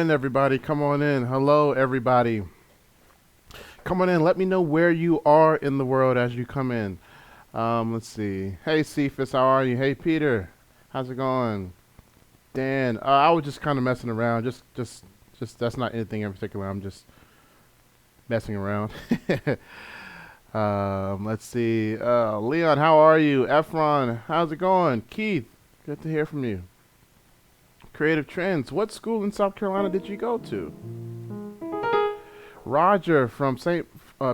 in, everybody. Come on in. Hello, everybody. Come on in. Let me know where you are in the world as you come in. Let's see. Hey, Cephas, how are you? Hey, Peter, how's it going? Dan, I was just kind of messing around. Just that's not anything in particular. I'm just messing around. Let's see. Leon, how are you? Efron, how's it going? Keith, good to hear from you. Creative Trends, what school in South Carolina did you go to? Roger from St.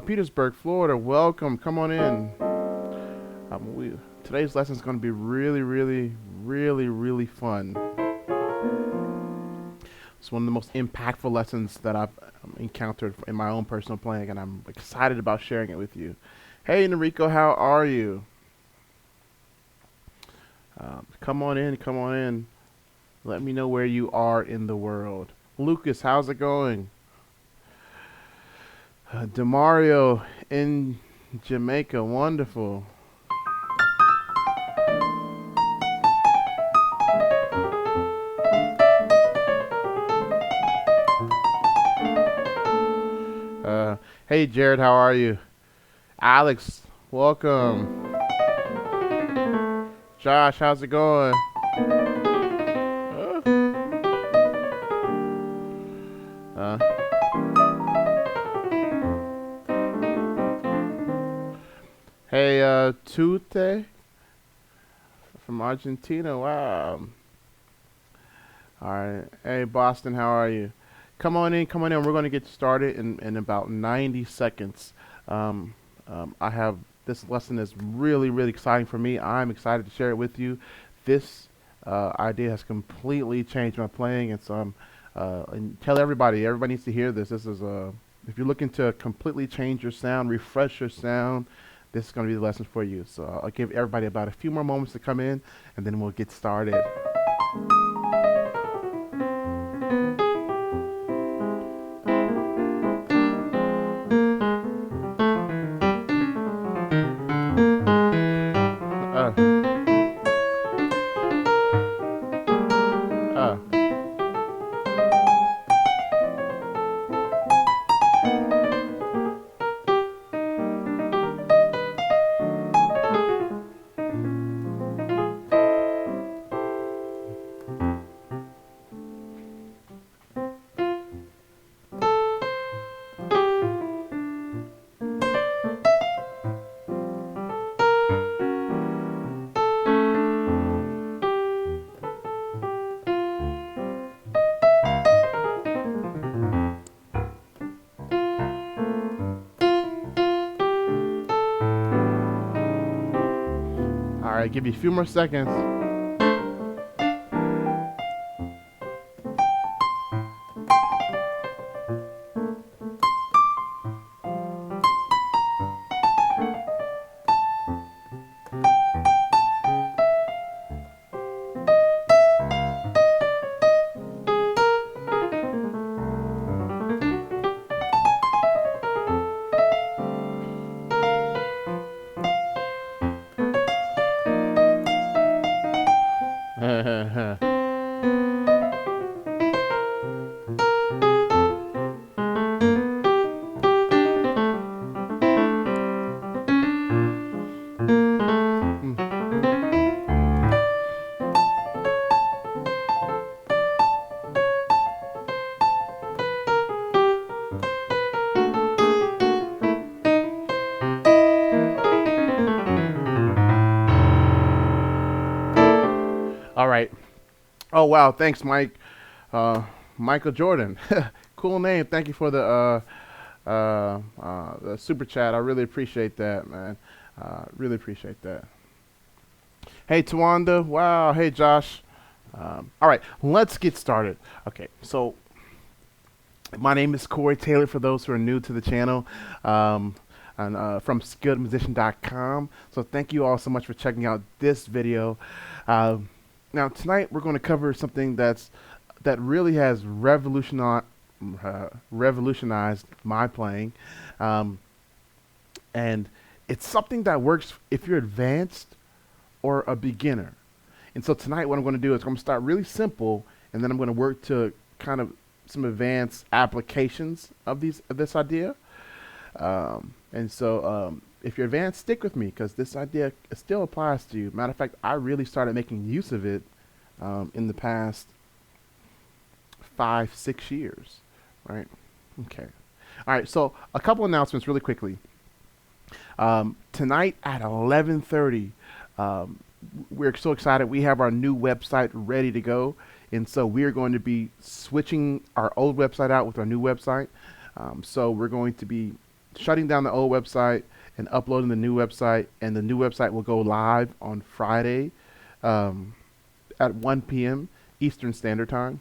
Petersburg, Florida, welcome. Come on in. Today's lesson is going to be really fun. It's one of the most impactful lessons that I've encountered in my own personal playing, and I'm excited about sharing it with you. Hey, Noriko, how are you? Come on in, come on in. Let me know where you are in the world. Lucas, how's it going? Demario in Jamaica, wonderful. Hey Jared, how are you? Alex, welcome. Josh, how's it going? Hey, Tute from Argentina. Wow. All right. Hey, Boston, how are you? Come on in, come on in. We're going to get started in about 90 seconds. I have this lesson is really exciting for me. I'm excited to share it with you. This idea has completely changed my playing, and so and tell everybody. Everybody needs to hear this. This is if you're looking to completely change your sound, refresh your sound, this is going to be the lesson for you. So I'll give everybody about a few more moments to come in, and then we'll get started. All right, give you a few more seconds. All right. Oh wow, thanks, Mike. Michael Jordan, cool name. Thank you for the super chat. I really appreciate that, man. Really appreciate that. Hey, Tawanda. Wow. Hey, Josh. All right, let's get started. Okay, so my name is Corey Taylor. For those who are new to the channel, and from skilledmusician.com. So thank you all so much for checking out this video. Now tonight we're going to cover something that really has revolutionized my playing, and it's something that works if you're advanced or a beginner. And so tonight what I'm going to do is I'm going to start really simple, and then I'm going to work to kind of some advanced applications of this idea. And so if you're advanced, stick with me because this idea still applies to you. Matter of fact, I really started making use of it in the past 5, 6 years, right? Okay. All right. So a couple announcements really quickly. Tonight at 11:30, we're so excited. We have our new website ready to go. And so we're going to be switching our old website out with our new website. So we're going to be shutting down the old website and uploading the new website. And the new website will go live on Friday at 1 p.m. Eastern Standard Time.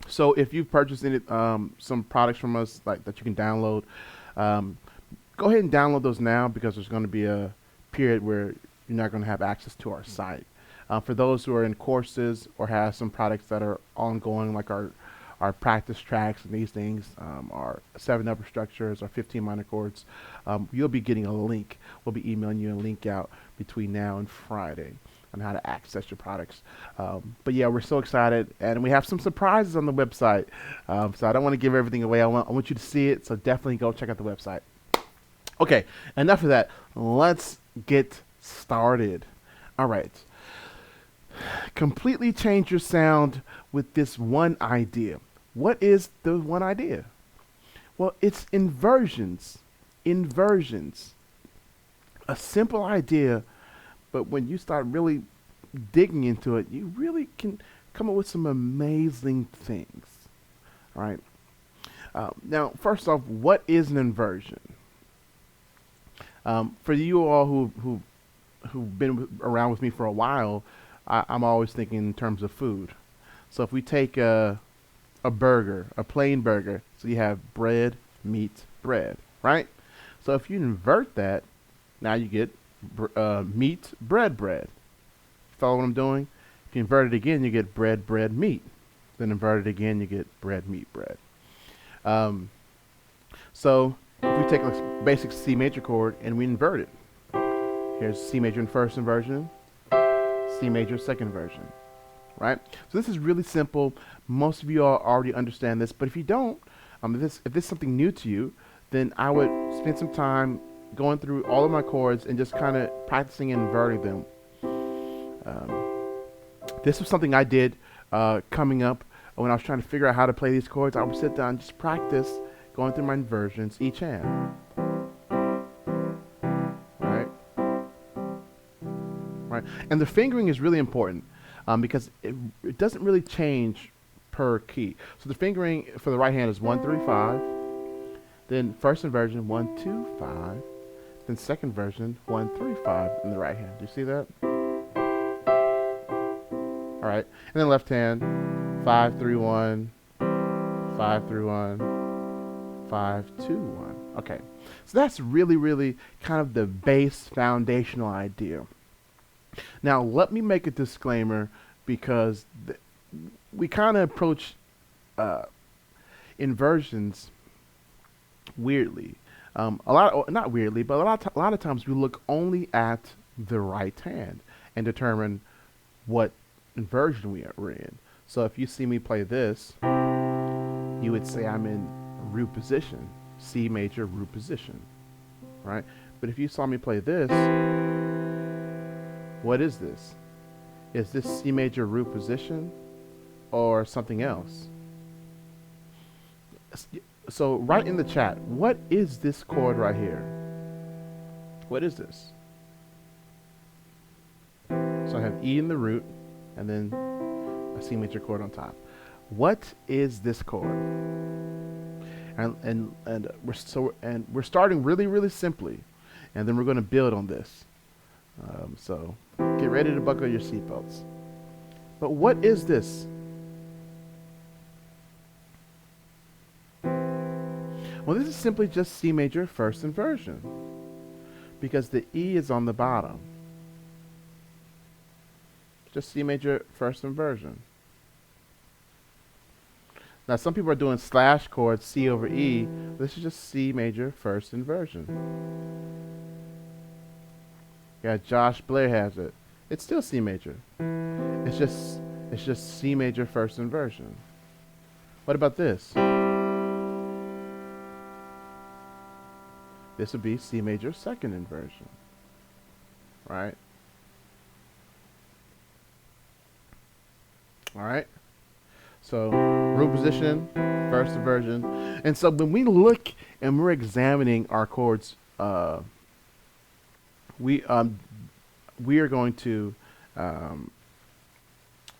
So if you've purchased any, some products from us like that you can download, go ahead and download those now because there's going to be a period where you're not going to have access to our site. For those who are in courses or have some products that are ongoing, like our practice tracks and these things, our 7 upper structures, our 15 minor chords, you'll be getting a link. We'll be emailing you a link out between now and Friday on how to access your products. But yeah, we're so excited, and we have some surprises on the website. So I don't want to give everything away. I want you to see it, so definitely go check out the website. Okay, enough of that. Let's get started. All right. Completely change your sound with this one idea. What is the one idea? Well, it's inversions. Inversions. A simple idea, but when you start really digging into it, you really can come up with some amazing things. All right. Now, first off, what is an inversion? For you all who've been around with me for a while, I'm always thinking in terms of food. So if we take a burger, a plain burger, so you have bread, meat, bread, right? So if you invert that, now you get meat, bread, bread. Follow what I'm doing? If you invert it again, you get bread, bread, meat. Then invert it again, you get bread, meat, bread. So if we take a basic C major chord and we invert it, here's C major in first inversion, C major second inversion, right? So this is really simple. Most of you all already understand this, but if you don't, if this is something new to you, then I would spend some time going through all of my chords and just kind of practicing and inverting them. This was something I did coming up when I was trying to figure out how to play these chords. I would sit down and just practice going through my inversions each hand. Right? And the fingering is really important because it doesn't really change per key. So the fingering for the right hand is 1, 3, 5. Then first inversion 1, 2, 5. Then second version 1, 3, 5 in the right hand. Do you see that? All right. And then left hand 5, 3, 1, 5, 3, 1, 5, 2, 1. Okay. So that's really, really kind of the base foundational idea. Now, let me make a disclaimer because we kind of approach inversions weirdly. Not weirdly, but a lot of times we look only at the right hand and determine what inversion we're in. So if you see me play this, you would say I'm in root position, C major root position, right? But if you saw me play this, what is this? Is this C major root position or something else? So write in the chat, what is this chord right here? What is this? So I have E in the root and then a C major chord on top. What is this chord? And we're starting really, really simply, and then we're going to build on this. So get ready to buckle your seatbelts. But what is this? Well, this is simply just C major first inversion because the E is on the bottom. Just C major first inversion. Now some people are doing slash chords, C over E. This is just C major first inversion. Yeah, Josh Blair has it. It's still C major. It's just C major first inversion. What about this? This would be C major second inversion, right? All right. So root position, first inversion. And so when we look and we're examining our chords, we are going to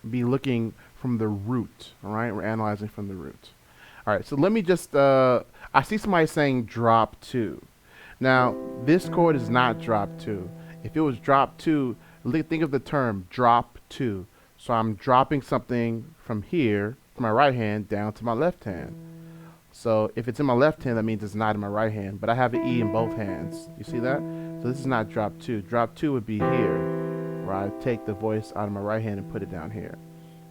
be looking from the root. All right, we're analyzing from the root. All right, so let me just, I see somebody saying drop 2. Now, this chord is not drop 2. If it was drop 2, think of the term drop 2. So I'm dropping something from here, from my right hand, down to my left hand. So if it's in my left hand, that means it's not in my right hand, but I have an E in both hands. You see that? So this is not drop 2. Drop 2 would be here, where I take the voice out of my right hand and put it down here.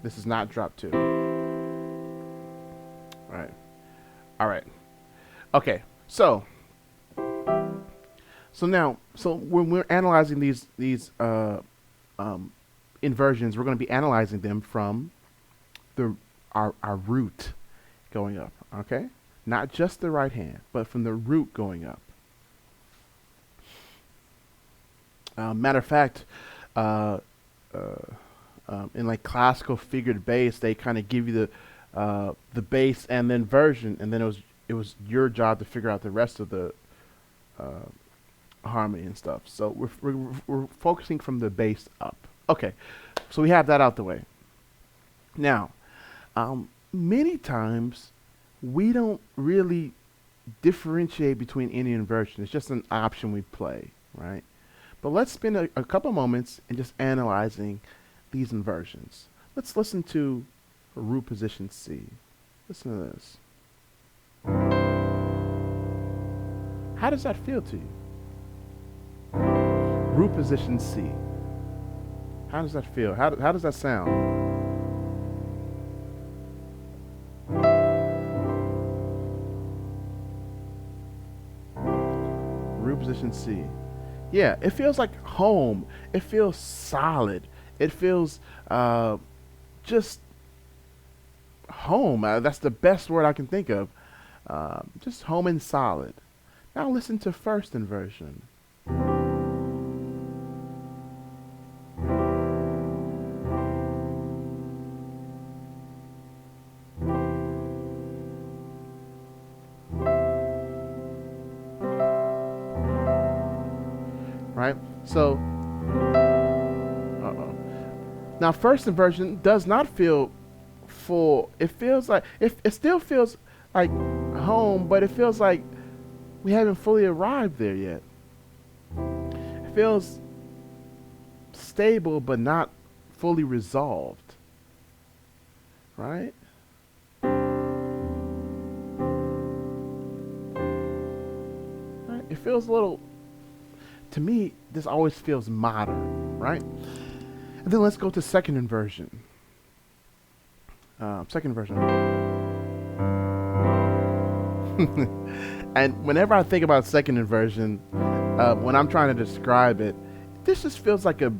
This is not drop 2. All right. Okay, so now, when we're analyzing these inversions, we're going to be analyzing them from our root going up, okay? Not just the right hand, but from the root going up. Matter of fact, in like classical figured bass, they kind of give you the bass and then inversion, and then it was your job to figure out the rest of the harmony and stuff. So we're focusing from the bass up. Okay, so we have that out the way. Now, many times we don't really differentiate between any inversion. It's just an option we play, right? But let's spend a couple moments in just analyzing these inversions. Let's listen to root position C. Listen to this. How does that feel to you? Root position C. How does that feel? How does that sound? Root position C. Yeah, it feels like home. It feels solid. It feels just home. That's the best word I can think of. Just home and solid. Now listen to first inversion. Right? So, now first inversion does not feel full. It feels like, it still feels like home, but it feels like we haven't fully arrived there yet. It feels stable, but not fully resolved. Right? Right? It feels a little, to me, this always feels modern, right? And then let's go to second inversion. Second inversion. And whenever I think about second inversion, when I'm trying to describe it, this just feels like a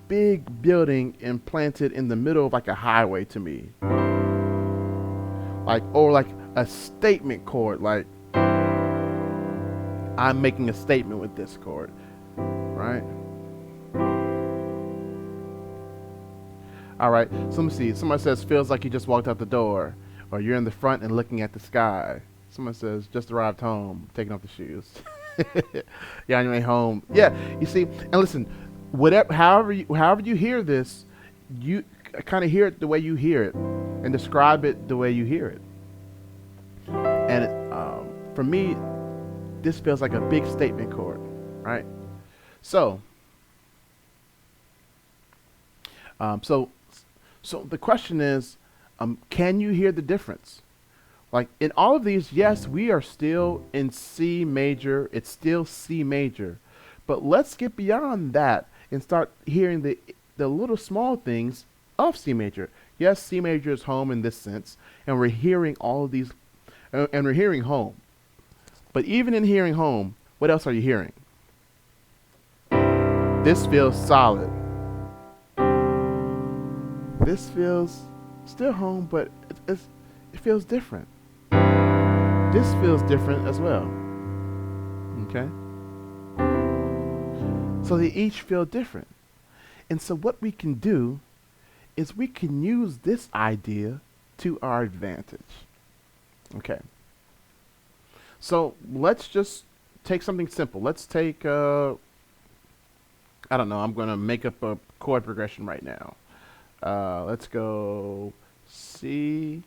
big building implanted in the middle of like a highway to me. Or like a statement chord, like I'm making a statement with this chord, right? All right, so let me see. Somebody says, feels like you just walked out the door, or you're in the front and looking at the sky. Someone says, just arrived home, taking off the shoes. Yeah, on your way home. Yeah, you see, and listen, however you hear this, you kind of hear it the way you hear it, and describe it the way you hear it. And for me, this feels like a big statement chord, right? So the question is, can you hear the difference? Like in all of these, yes, we are still in C major. It's still C major. But let's get beyond that and start hearing the little small things of C major. Yes, C major is home in this sense, and we're hearing all of these, and we're hearing home. But even in hearing home, what else are you hearing? This feels solid. This feels still home, but it feels different. This feels different as well. Okay? So they each feel different. And so what we can do is we can use this idea to our advantage. Okay. So let's just take something simple. Let's take, I don't know, I'm going to make up a chord progression right now. Let's go C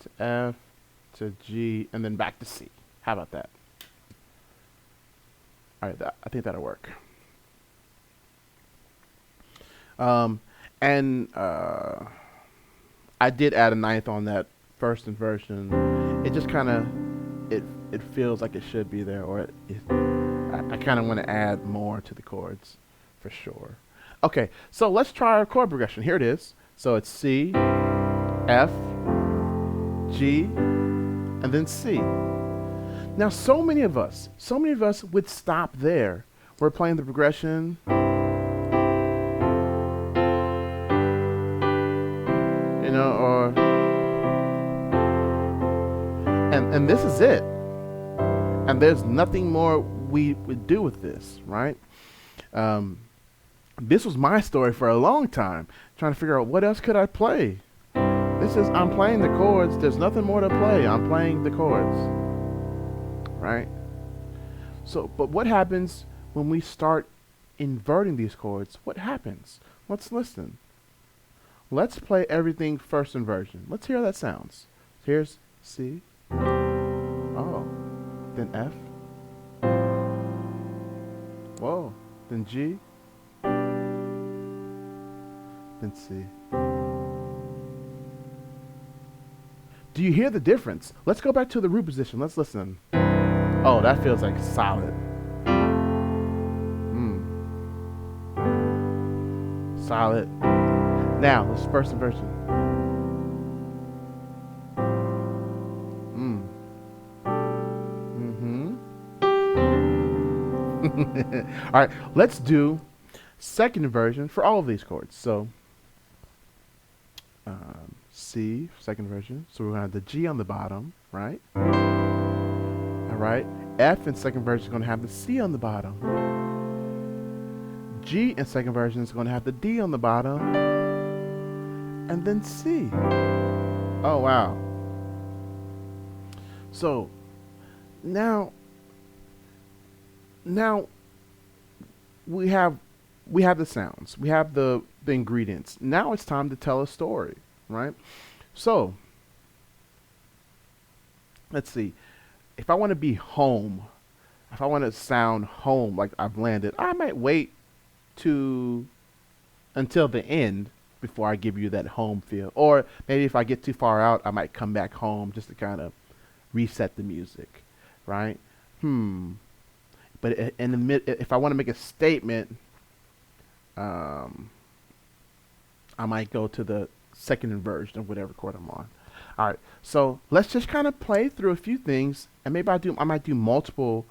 to F to G and then back to C. How about that? All right, I think that'll work. And I did add a ninth on that first inversion. It just kind of, it feels like it should be there, or I kind of want to add more to the chords for sure. Okay, so let's try our chord progression. Here it is. So it's C, F, G, and then C. Now, so many of us would stop there. We're playing the progression. You know, or and this is it. And there's nothing more we would do with this, right? This was my story for a long time, trying to figure out what else could I play. I'm playing the chords. There's nothing more to play. I'm playing the chords, right? So, but what happens when we start inverting these chords? What happens? Let's listen. Let's play everything first inversion. Let's hear how that sounds. Here's C. Oh. Then F. Whoa. Then G. Then C. Do you hear the difference? Let's go back to the root position. Let's listen. Oh, that feels like solid. Solid. Now, let's first inversion. All right, let's do second inversion for all of these chords. So C, second inversion. So we're going to have the G on the bottom, right? All right. F in second version is going to have the C on the bottom. G in second version is going to have the D on the bottom. And then C. Oh, wow. So now we have the sounds, we have the ingredients. Now it's time to tell a story, right? So let's see. If I want to be home, if I want to sound home, like I've landed, I might wait until the end before I give you that home feel. Or maybe if I get too far out, I might come back home just to kind of reset the music, right? But in the if I want to make a statement, I might go to the second inversion of whatever chord I'm on. All right, so let's just kind of play through a few things, and maybe I might do multiple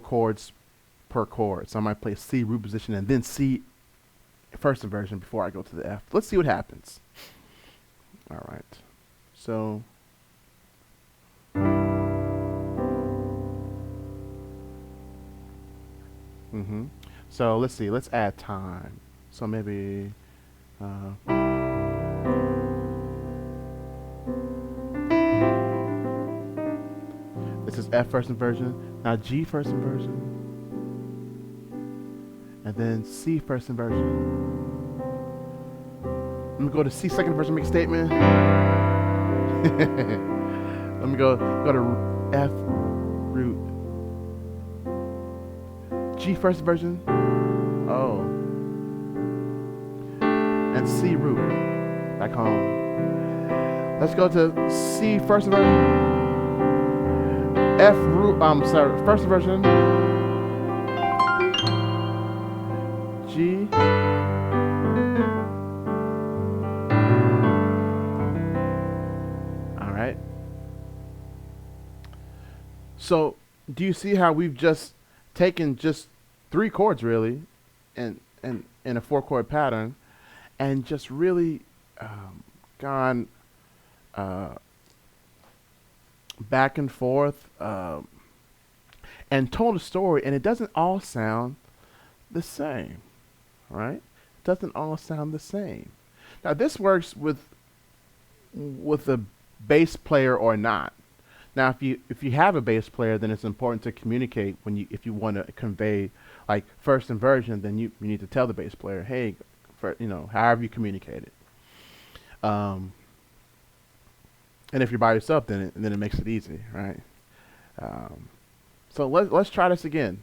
chords per chord. So I might play C root position and then C first inversion before I go to the F. Let's see what happens. All right, so. So let's see, let's add time. So maybe this is F first inversion, now G first inversion, and then C first inversion. Let me go to C second inversion, make a statement. Let me go to F root. G first inversion. Oh. And C root. Back home. Let's go to C first inversion. F root, first inversion. G. All right. So, do you see how we've just taken just 3 chords really in a 4-chord pattern and just really gone uh, back and forth, and told a story, and it doesn't all sound the same, right? It doesn't all sound the same. Now this works with a bass player or not. Now if you have a bass player, then it's important to communicate when you if you want to convey like first inversion, then you need to tell the bass player, hey, however you communicate it. And if you're by yourself, then it makes it easy, right? So let's try this again.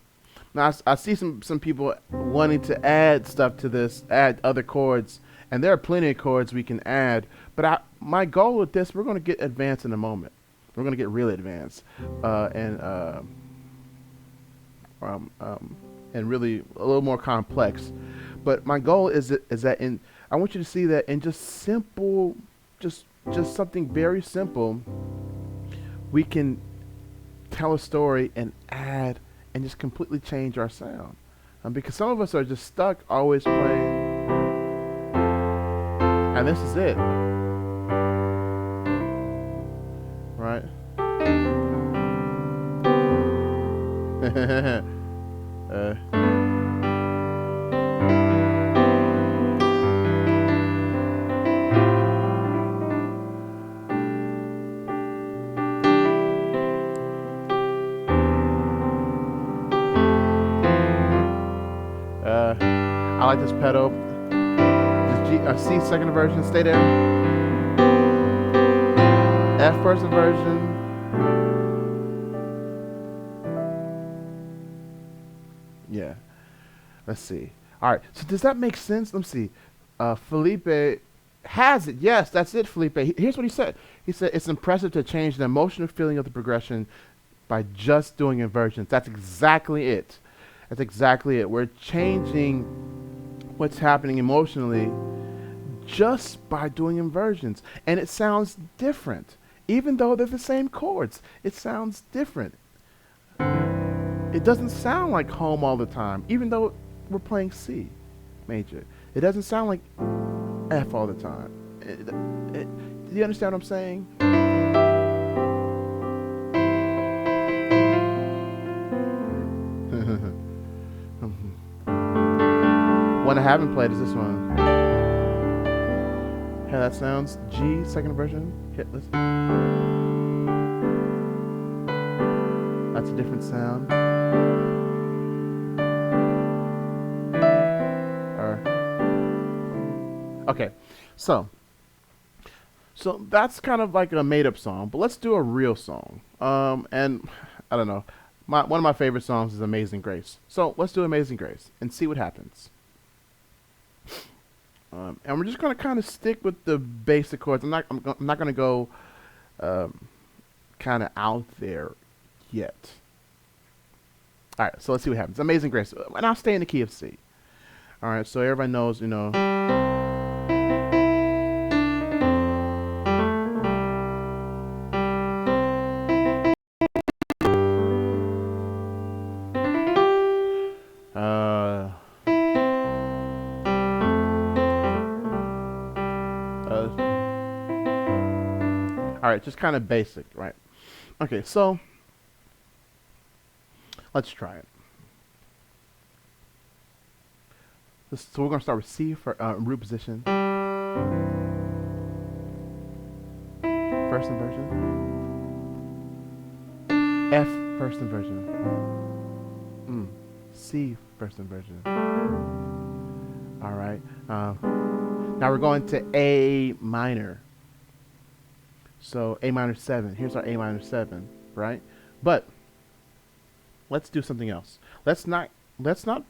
Now I see some people wanting to add stuff to this, add other chords, and there are plenty of chords we can add. But my goal with this, we're going to get advanced in a moment. We're going to get really advanced, and really a little more complex. But my goal is that I want you to see that in just simple, just something very simple, we can tell a story and add and just completely change our sound. Because some of us are just stuck always playing, and this is it, right? I like this pedal. Just C second inversion, stay there. F first inversion. Yeah. Let's see. All right. So does that make sense? Let me see. Felipe has it. Yes, that's it, Felipe. Here's what he said. He said it's impressive to change the emotional feeling of the progression by just doing inversions. That's exactly it. That's exactly it. We're changing what's happening emotionally just by doing inversions. And it sounds different. Even though they're the same chords, it sounds different. It doesn't sound like home all the time, even though we're playing C major. It doesn't sound like F all the time. Do you understand what I'm saying? One I haven't played is this one. How that sounds. G, second inversion. Hit, listen. That's a different sound. Okay, so that's kind of like a made-up song, but let's do a real song. And I don't know, one of my favorite songs is "Amazing Grace." So let's do "Amazing Grace" and see what happens. And we're just gonna kind of stick with the basic chords. I'm not gonna go kind of out there yet. All right, so let's see what happens. "Amazing Grace," and I'll stay in the key of C. All right, so everybody knows, all right, just kind of basic, right? Okay, so let's try it. So we're going to start with C for root position. First inversion. F first inversion. C first inversion. All right. Now we're going to A minor. So A minor 7. Here's our A minor 7, right? But let's do something else. Let's not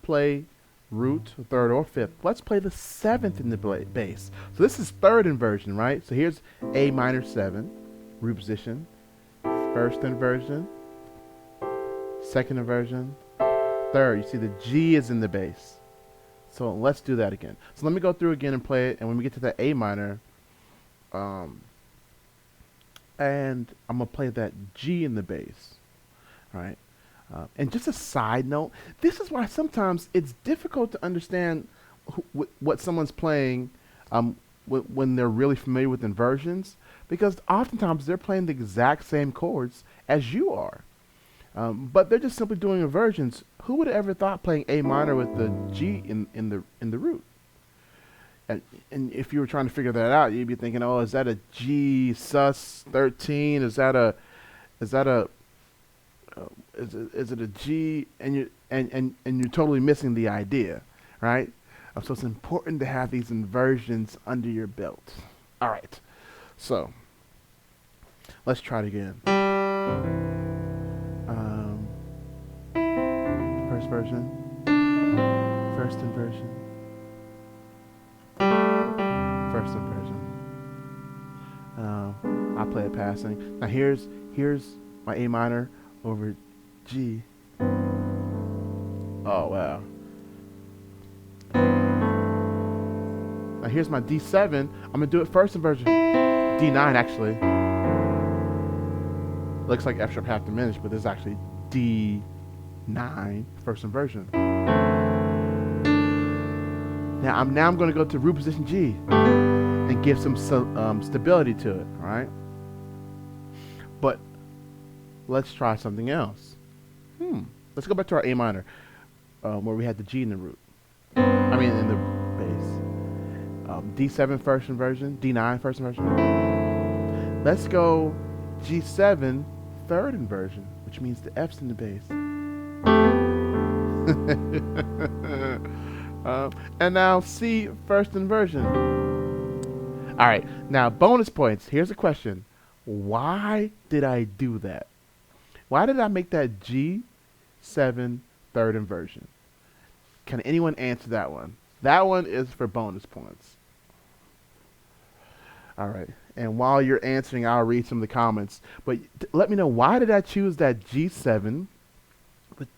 play root, third, or fifth. Let's play the 7th in the bass. So this is third inversion, right? So here's A minor 7, root position, first inversion, second inversion, third. You see the G is in the bass. So let's do that again. So let me go through again and play it. And when we get to that A minor, and I'm going to play that G in the bass, right? And just a side note, this is why sometimes it's difficult to understand what someone's playing when they're really familiar with inversions, because oftentimes they're playing the exact same chords as you are. But they're just simply doing inversions. Who would have ever thought playing A minor with the G in the root? And if you were trying to figure that out, you'd be thinking, oh, is that a G sus 13? Is that a is it a G? And you're totally missing the idea, right? So it's important to have these inversions under your belt. All right, so let's try it again. First version, first inversion, first inversion. I play it passing. Now here's my A minor over G. Oh wow. Now here's my D7. I'm gonna do it first inversion. D9 actually. Looks like F sharp half diminished, but this is actually D9 first inversion. Now I'm going to go to root position G and give some stability to it. All right. But let's try something else. Let's go back to our A minor, where we had the G in the root. I mean in the bass. D7 first inversion, D9 first inversion. Let's go G7 third inversion, which means the F's in the bass. And now C first inversion. All right, now bonus points. Here's a question. Why did I do that? Why did I make that G7 third inversion? Can anyone answer that one? That one is for bonus points. All right. And while you're answering, I'll read some of the comments. But let me know, why did I choose that G7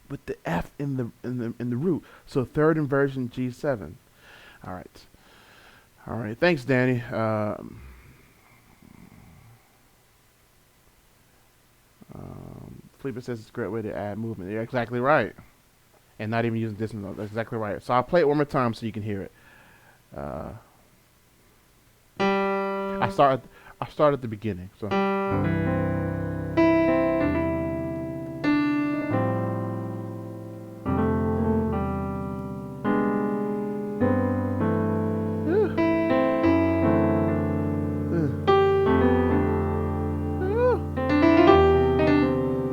with the F in the root? So third inversion G7. All right. All right. Thanks, Danny. Felipe says it's a great way to add movement. You're exactly right. And not even using dissonance. That's exactly right. So I'll play it one more time so you can hear it. I start at the beginning. So.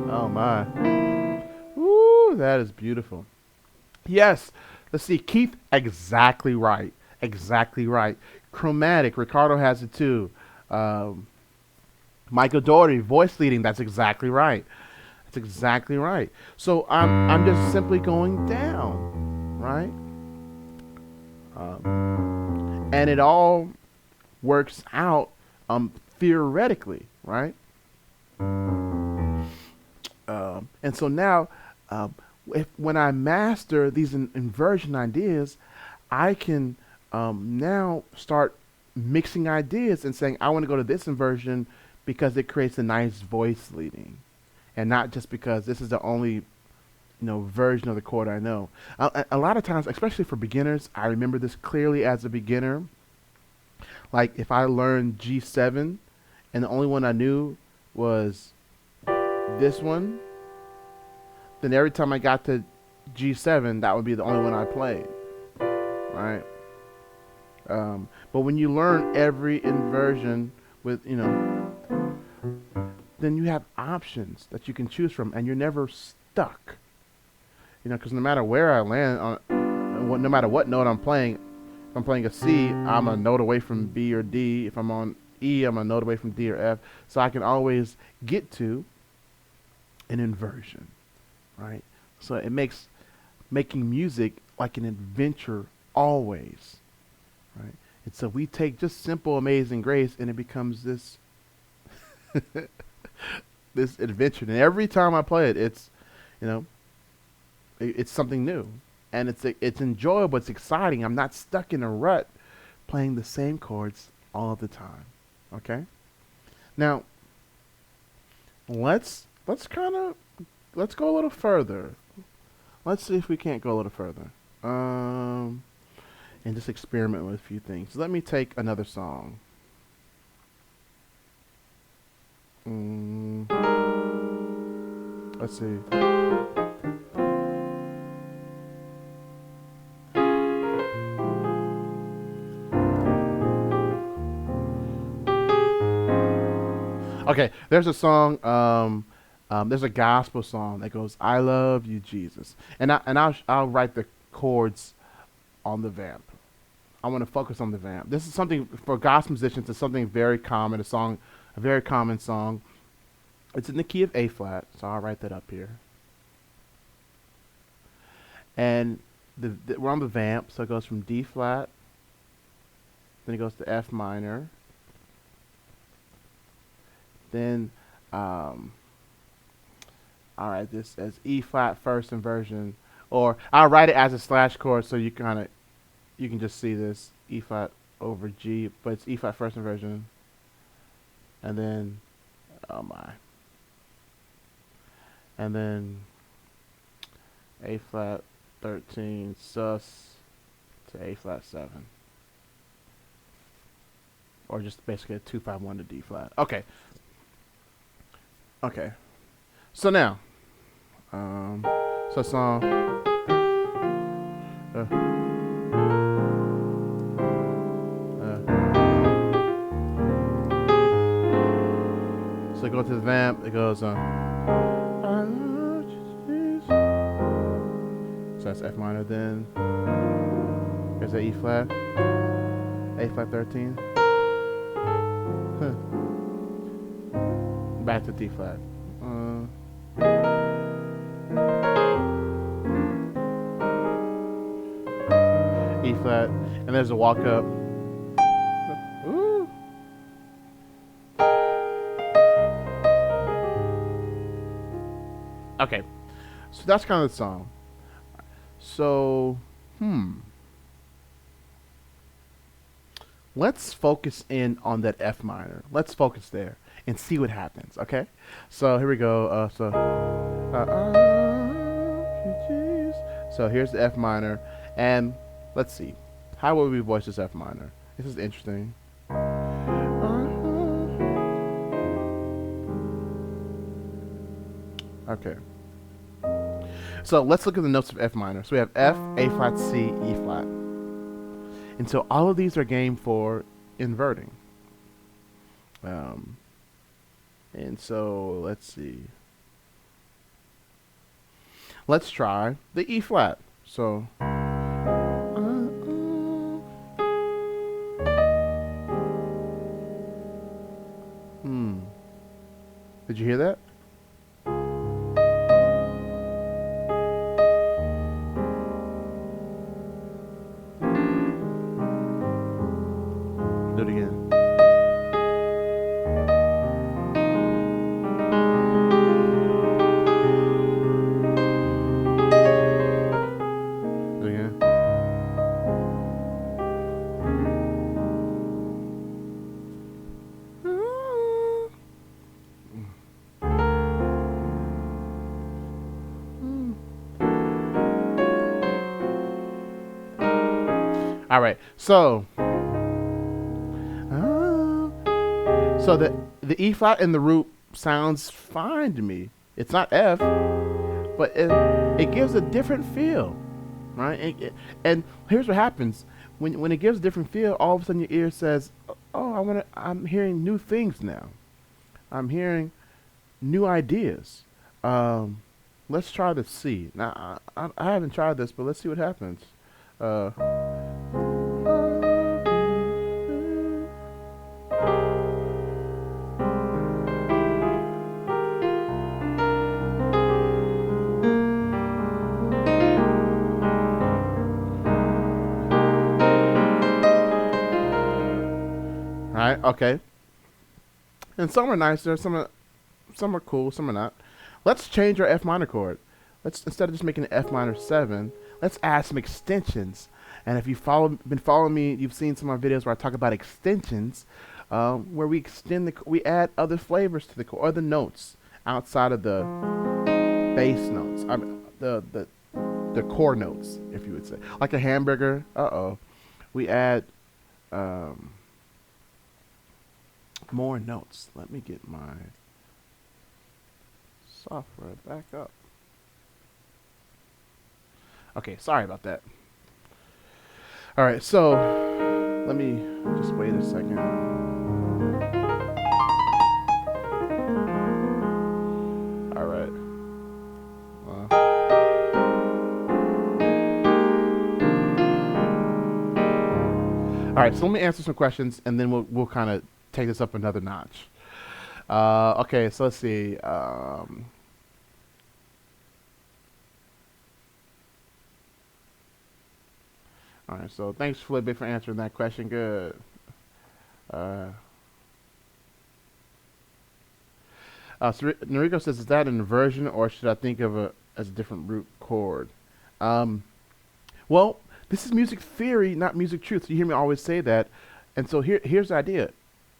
Oh my. Ooh, that is beautiful. Yes. Let's see. Keith, exactly right. Exactly right. Chromatic. Ricardo has it too. Michael Doherty, voice leading. That's exactly right. That's exactly right. So I'm just simply going down, right? And it all works out theoretically, right? And so now, when I master these inversion ideas, I can now start mixing ideas and saying, I want to go to this inversion because it creates a nice voice leading, and not just because this is the only version of the chord I know. A lot of times, especially for beginners, I remember this clearly as a beginner. Like if I learned G7 and the only one I knew was this one, then every time I got to G7, that would be the only one I played, right? But when you learn every inversion with, then you have options that you can choose from, and you're never stuck. Because no matter where I land on, no matter what note I'm playing, if I'm playing a C, I'm a note away from B or D. If I'm on E, I'm a note away from D or F. So I can always get to an inversion, right? So it makes making music like an adventure always, right? And so we take just simple Amazing Grace, and it becomes this this adventure. And every time I play it, it's it's something new, and it's enjoyable. It's exciting. I'm not stuck in a rut playing the same chords all the time. Okay. Now let's go a little further. Let's see if we can't go a little further. And just experiment with a few things. Let me take another song. Mm, let's see. Okay, there's a song. There's a gospel song that goes, "I love you, Jesus," and I'll write the chords on the vamp. I want to focus on the vamp. This is something for gospel musicians. It's something very common. A very common song. It's in the key of A flat, so I'll write that up here. And we're on the vamp, so it goes from D flat, then it goes to F minor, then I'll write this as E flat first inversion, or I'll write it as a slash chord so you can just see this E flat over G, but it's E flat first inversion, and then oh my, and then A flat 13 sus to A flat 7, or just basically a 2-5-1 to D flat. Okay. Okay. So now, so song. So go to the vamp. It goes I love you, Jesus. So that's F minor. Then there's a E flat, A flat 13. Back to D flat. E flat, and there's a walk up. Ooh. Okay, so that's kind of the song. So, let's focus in on that F minor. Let's focus there and see what happens. Okay, so here we go. So here's the F minor, and let's see, how will we voice this F minor? This is interesting. Okay. So let's look at the notes of F minor. So we have F, A flat, C, E flat. And so all of these are game for inverting. And so let's see. Let's try the E flat. So did you hear that? Do it again. Do it again. All right, so the E flat in the root sounds fine to me. It's not F, but it gives a different feel, right? And here's what happens when it gives a different feel. All of a sudden, your ear says, "Oh, I'm hearing new things now. I'm hearing new ideas." Let's try the C. Now, I haven't tried this, but let's see what happens. Right? Okay. And some are nicer, some are cool, some are not. Let's change our F minor chord. Let's, instead of just making an F minor 7, let's add some extensions. And if you've been following me, you've seen some of my videos where I talk about extensions, where we we add other flavors to the chord, other notes outside of the bass notes. I mean, the core notes, if you would say, like a hamburger. We add more notes. Let me get my Software, back up. Okay, sorry about that. All right, so let me just wait a second. All right. All right, so let me answer some questions, and then we'll kind of take this up another notch. Okay, so let's see. All right, so thanks, Felipe, for answering that question. Good. Uh, so Noriko says, is that an inversion, or should I think of it as a different root chord? Um, well, this is music theory, not music truth. So you hear me always say that. And so here's the idea.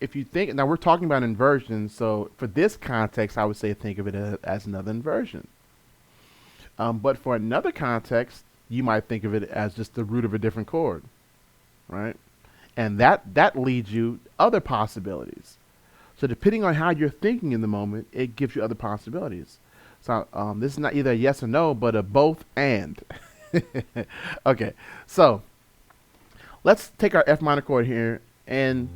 If you think, now we're talking about inversions, so for this context, I would say think of it as another inversion. But for another context, you might think of it as just the root of a different chord, right? And that leads you other possibilities. So depending on how you're thinking in the moment, it gives you other possibilities. So this is not either a yes or no, but a both and. Okay, so let's take our F minor chord here and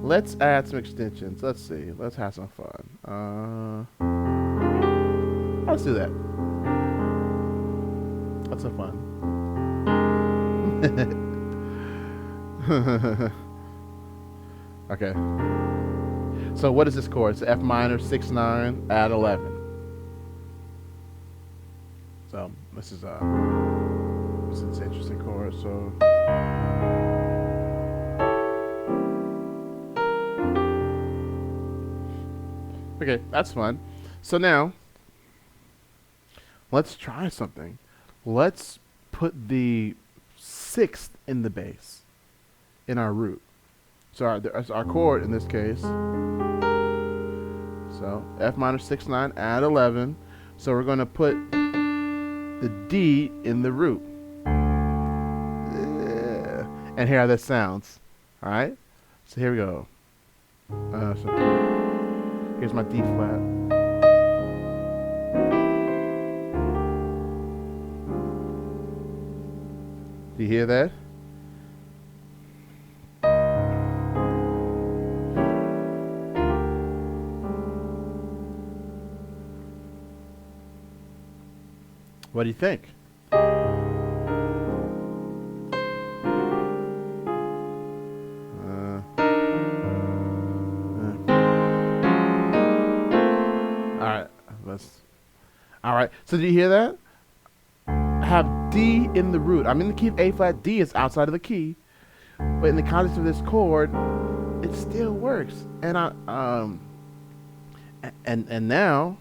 let's add some extensions. Let's see. Let's have some fun. Let's do that. That's so fun. Okay. So what is this chord? It's F minor 6/9 add 11. So this is an interesting chord. So okay, that's fun. So now let's try something. Let's put the sixth in the bass in our root. So our chord in this case. So F minor 6/9 add 11. So we're going to put the D in the root. Yeah. And hear how that sounds. All right. So here we go. So here's my D flat. Do you hear that? What do you think? All right. So do you hear that? I have D in the root. I'm in the key of A flat. D is outside of the key, but in the context of this chord, it still works. And and now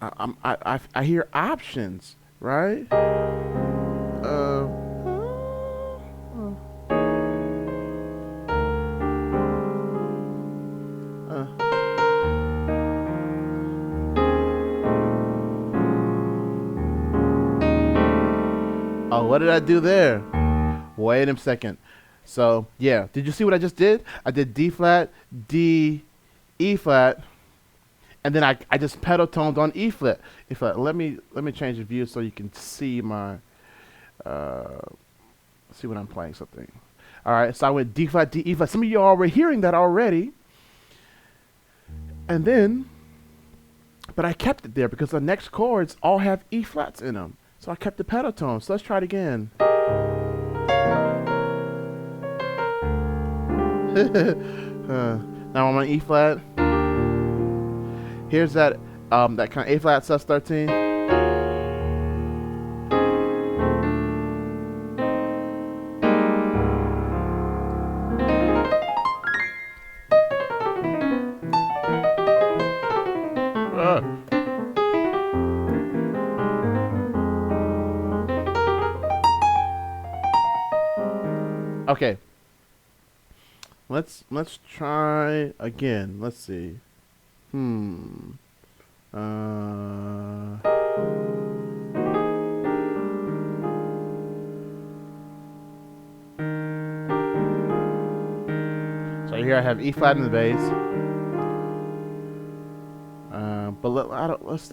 I hear options, right? Oh, what did I do there? Wait a second. So yeah, did you see what I just did? I did D flat, D, E flat, and then I just pedal toned on E flat. Let me change the view so you can see my see when I'm playing something. All right, so I went D flat, D, E flat. Some of you all were hearing that already, and then, but I kept it there because the next chords all have E flats in them. So I kept the pedal tone. So let's try it again. Now I'm on E flat. Here's that that kind of A flat sus 13. Okay. Let's try again. Let's see. So here I have E flat in the bass. But I don't. Let's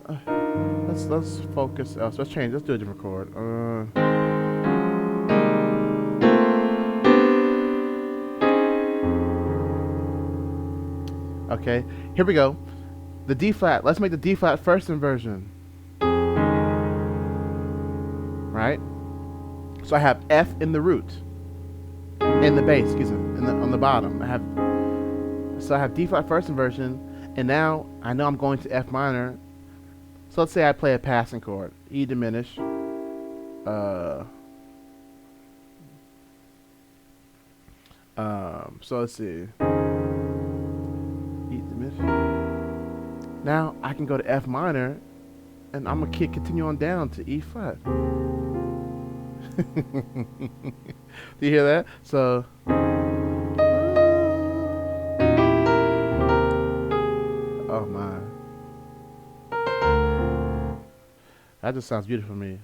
focus. So let's change. Let's do a different chord. Okay, here we go. The D flat. Let's make the D flat first inversion. Right. So I have F in the root, in the bass. Excuse me. On the bottom. I have D flat first inversion, and now I know I'm going to F minor. So let's say I play a passing chord, E diminish. So let's see. E diminish. Now I can go to F minor, and I'm gonna continue on down to E flat. Do you hear that? So. Oh my. That just sounds beautiful to me.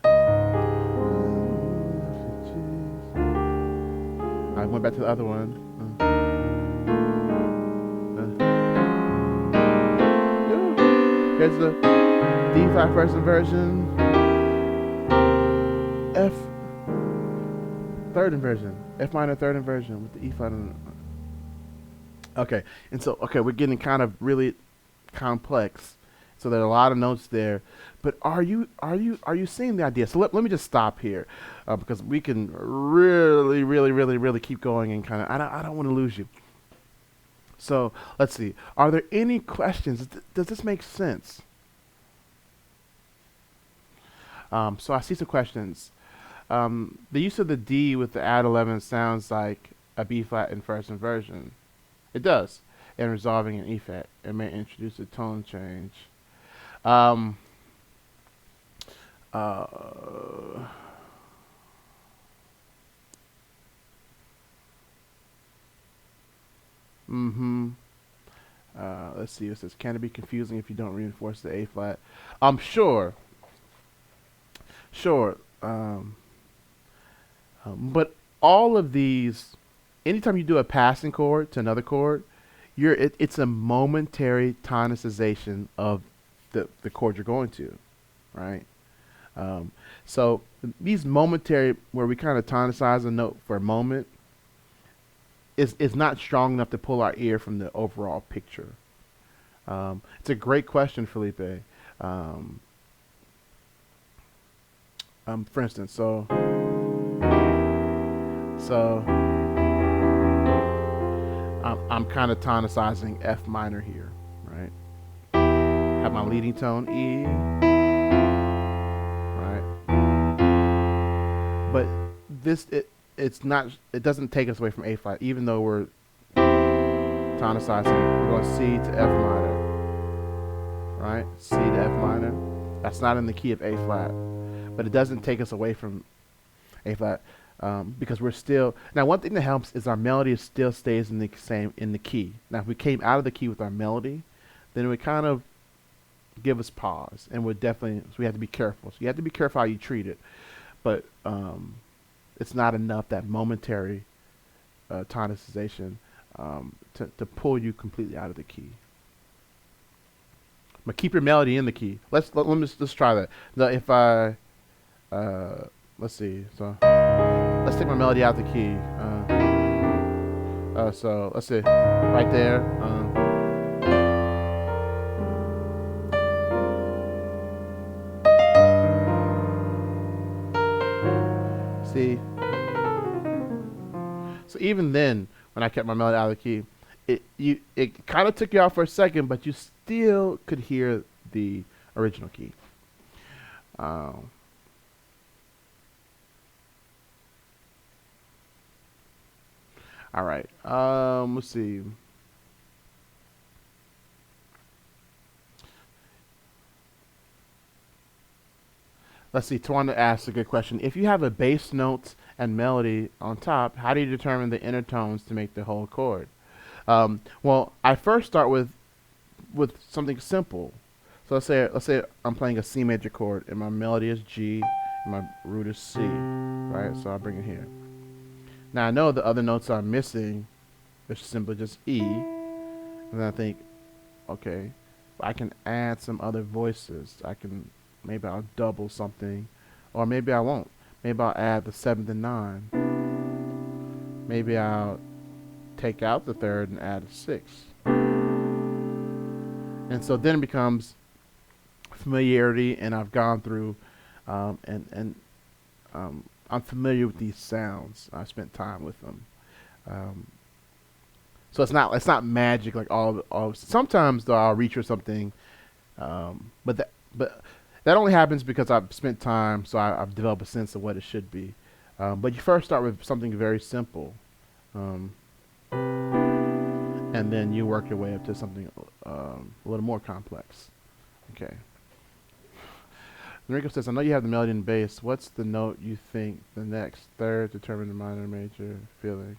I went back to the other one. Here's the D flat first inversion, F third inversion, F minor third inversion with the E flat. Okay, and so we're getting kind of really complex. So there are a lot of notes there, but are you seeing the idea? So let me just stop here because we can really keep going and kind of I don't want to lose you. So let's see. Are there any questions? Does this make sense? So I see some questions. The use of the D with the add 11 sounds like a B flat in first inversion. It does. And resolving an E flat. It may introduce a tone change. Let's see. It says, can it be confusing if you don't reinforce the A flat? Sure. But all of these, anytime you do a passing chord to another chord, it's a momentary tonicization of the chord you're going to, right? So these momentary, where we kind of tonicize a note for a moment, is not strong enough to pull our ear from the overall picture. It's a great question, Felipe. For instance, so I'm kind of tonicizing F minor here, right? Have my leading tone E, right? But it doesn't take us away from A flat, even though we're tonicizing. We're going C to F minor, right? C to F minor. That's not in the key of A flat, but it doesn't take us away from A flat. Because we're still, now one thing that helps is our melody still stays in the key. Now if we came out of the key with our melody, then it would kind of give us pause, and so we have to be careful. So you have to be careful how you treat it, but it's not enough, that momentary tonicization to pull you completely out of the key. But keep your melody in the key. Let's try that. Now if I let's see, so let's take my melody out the key. So let's see, right there. See, so even then, when I kept my melody out of the key, it kind of took you out for a second, but you still could hear the original key. All right. Let's see. Let's see. Tawanda asks a good question. If you have a bass note and melody on top, how do you determine the inner tones to make the whole chord? Well, I first start with something simple. So let's say I'm playing a C major chord, and my melody is G, and my root is C, right? So I'll bring it here. Now I know the other notes I'm missing, it's simply just E, and then I think, okay, I can add some other voices. Maybe I'll double something, or maybe I won't. Maybe I'll add the seventh and nine. Maybe I'll take out the third and add a sixth. And so then it becomes familiarity, and I've gone through, and I'm familiar with these sounds. I spent time with them. Um, so it's not magic like all. Sometimes though I'll reach for something, but that only happens because I've spent time, so I've developed a sense of what it should be. But you first start with something very simple, um, and then you work your way up to something a little more complex. Okay. Enrico says, I know you have the melody and bass. What's the note you think the next third determine the minor major feeling?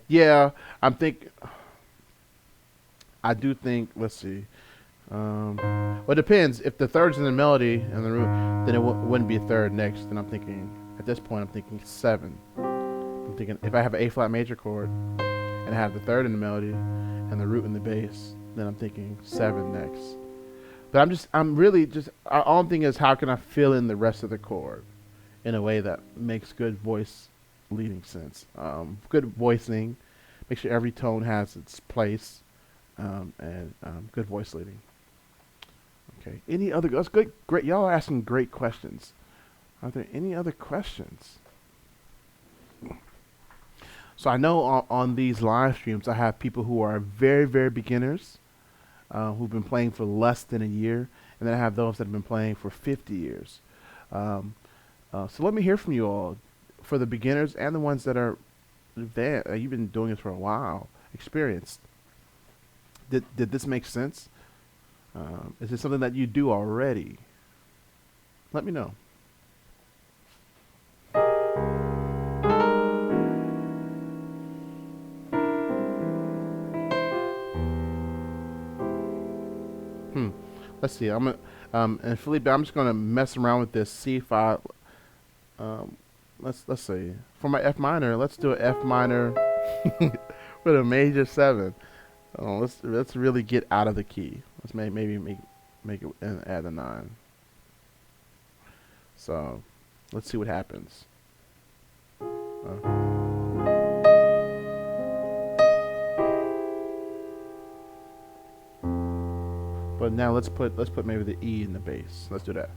Yeah, I'm think. I do think. Let's see. Well, it depends. If the third's in the melody and the root, then it wouldn't be a third next. Then I'm thinking. At this point, I'm thinking seven. I'm thinking if I have an A flat major chord and I have the third in the melody and the root in the bass, then I'm thinking seven next. But I'm really just, all I'm thinking is how can I fill in the rest of the chord in a way that makes good voice leading sense. Good voicing, make sure every tone has its place, and good voice leading. Okay, that's good, great, y'all are asking great questions. Are there any other questions? So I know on these live streams I have people who are very, very beginners, who've been playing for less than a year, and then I have those that have been playing for 50 years. So let me hear from you all, for the beginners and the ones that are advanced. You've been doing this for a while, experienced. Did this make sense? Is it something that you do already? Let me know. Let's see. And Felipe, I'm just gonna mess around with this. See if I, let's see. For my F minor, let's do an F minor with a major seven. Let's really get out of the key. Let's maybe make it and add a nine. So, let's see what happens. But now let's put maybe the E in the bass. Let's do that.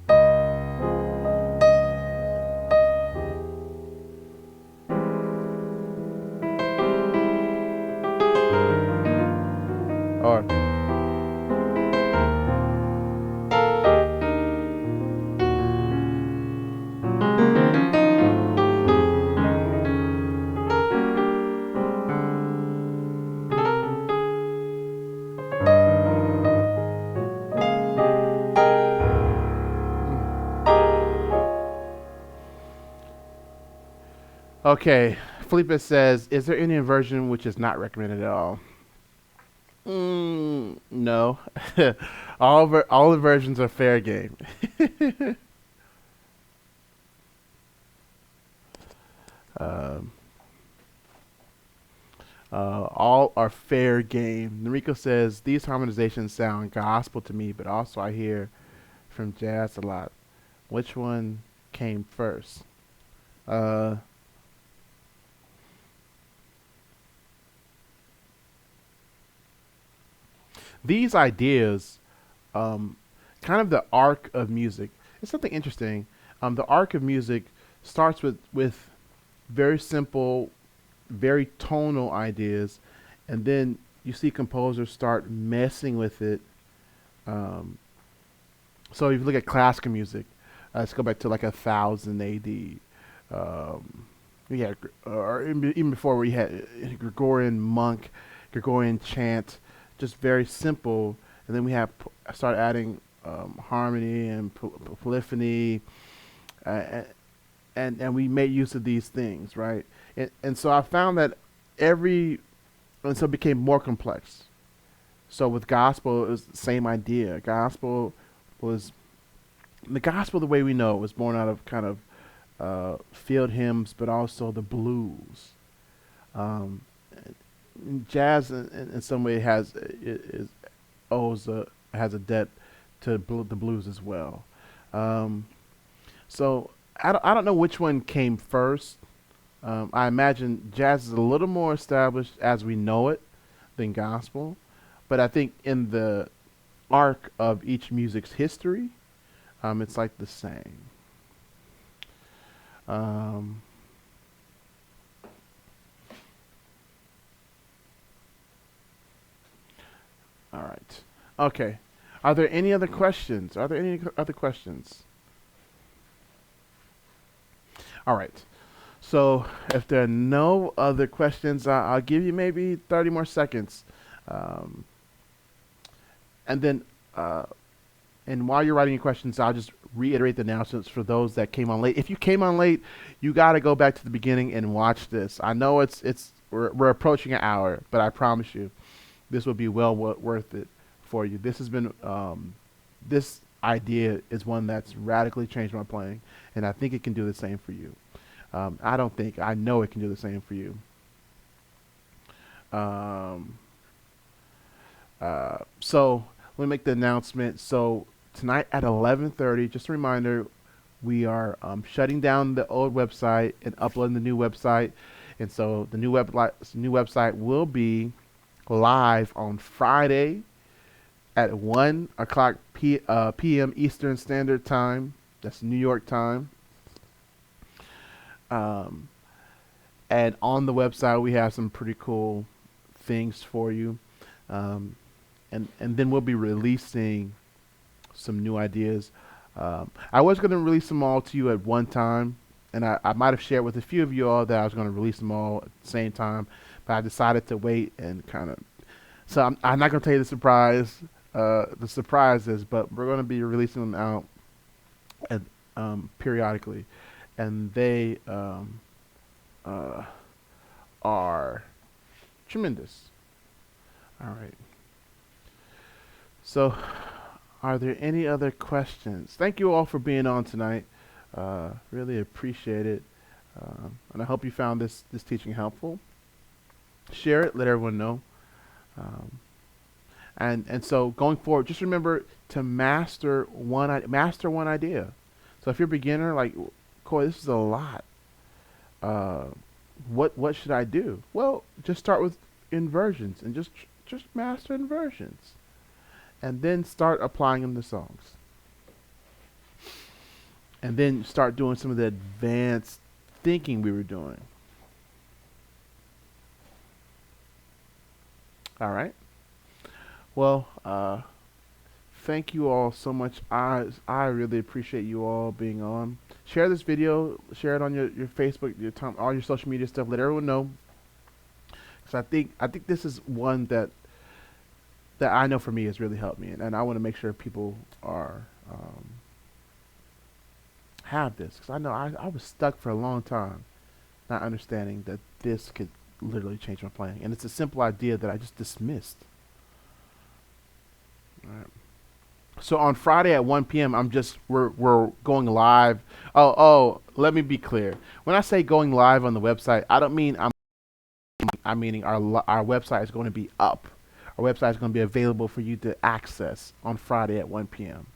Or okay, Felipe says, is there any inversion which is not recommended at all? No. All inversions are fair game. um, all are fair game. Noriko says, these harmonizations sound gospel to me, but also I hear from jazz a lot. Which one came first? These ideas, kind of the arc of music. It's something interesting. The arc of music starts with very simple, very tonal ideas, and then you see composers start messing with it. Um, so if you look at classical music, let's go back to like 1000 AD. Yeah, or even before we had Gregorian monk, Gregorian chant, just very simple, and then we have start adding harmony and polyphony, uh, and we made use of these things, right? And so I found that and so it became more complex. So with gospel, it was the same idea. Was the gospel the way we know it was born out of kind of field hymns, but also the blues. Um, Jazz in some way is has a debt to the blues as well. Um, so I don't know which one came first. I imagine jazz is a little more established as we know it than gospel, but I think in the arc of each music's history, it's like the same. Um, all right. Okay. Are there any other questions? Are there any other questions? All right. So if there are no other questions, I'll give you maybe 30 more seconds. Um, and then, uh, and while you're writing your questions, I'll just reiterate the announcements for those that came on late. If you came on late, you got to go back to the beginning and watch this. I know we're approaching an hour, but I promise you, this will be well worth it for you. This has been this idea is one that's radically changed my playing, and I think it can do the same for you. I don't think I know it can do the same for you. Um, so let me make the announcement. So tonight at 11:30, just a reminder, we are shutting down the old website and uploading the new website. And so the new website will be live on Friday at 1 o'clock p.m. Eastern Standard Time. That's New York time. Um, and on the website, we have some pretty cool things for you. Um, and then we'll be releasing some new ideas. I was going to release them all to you at one time, and I might have shared with a few of you all that I was going to release them all at the same time, but I decided to wait and kind of. So I'm not going to tell you the surprises, but we're going to be releasing them out at, periodically, and they uh, are tremendous. All right. So, are there any other questions? Thank you all for being on tonight. Really appreciate it, and I hope you found this teaching helpful. Share it, let everyone know, um, and so going forward, just remember to master one idea. So if you're a beginner, like, Corey, this is a lot. Uh, what should I do? Well, just start with inversions and just master inversions, and then start applying them to songs, and then start doing some of the advanced thinking we were doing. All right. Well, thank you all so much. I really appreciate you all being on. Share this video. Share it on your Facebook, all your social media stuff. Let everyone know. Because I think this is one that I know for me has really helped me, and I want to make sure people are have this, because I know I was stuck for a long time not understanding that this could literally change my playing, and it's a simple idea that I just dismissed. All right. So on Friday at 1 p.m., we're going live. Oh, let me be clear. When I say going live on the website, I don't mean I'm meaning our website is going to be up. Our website is going to be available for you to access on Friday at 1 p.m.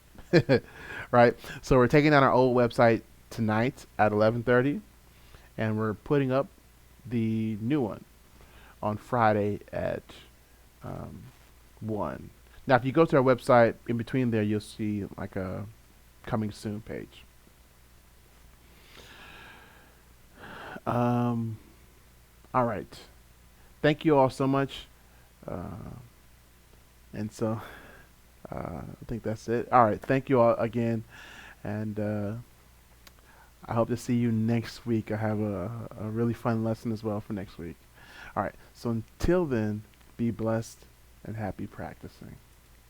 Right? So we're taking down our old website tonight at 11:30, and we're putting up the new one on Friday at 1. Now, if you go to our website, in between there, you'll see like a coming soon page. All right. Thank you all so much. And so I think that's it. All right. Thank you all again. And I hope to see you next week. I have a really fun lesson as well for next week. All right. So until then, be blessed and happy practicing.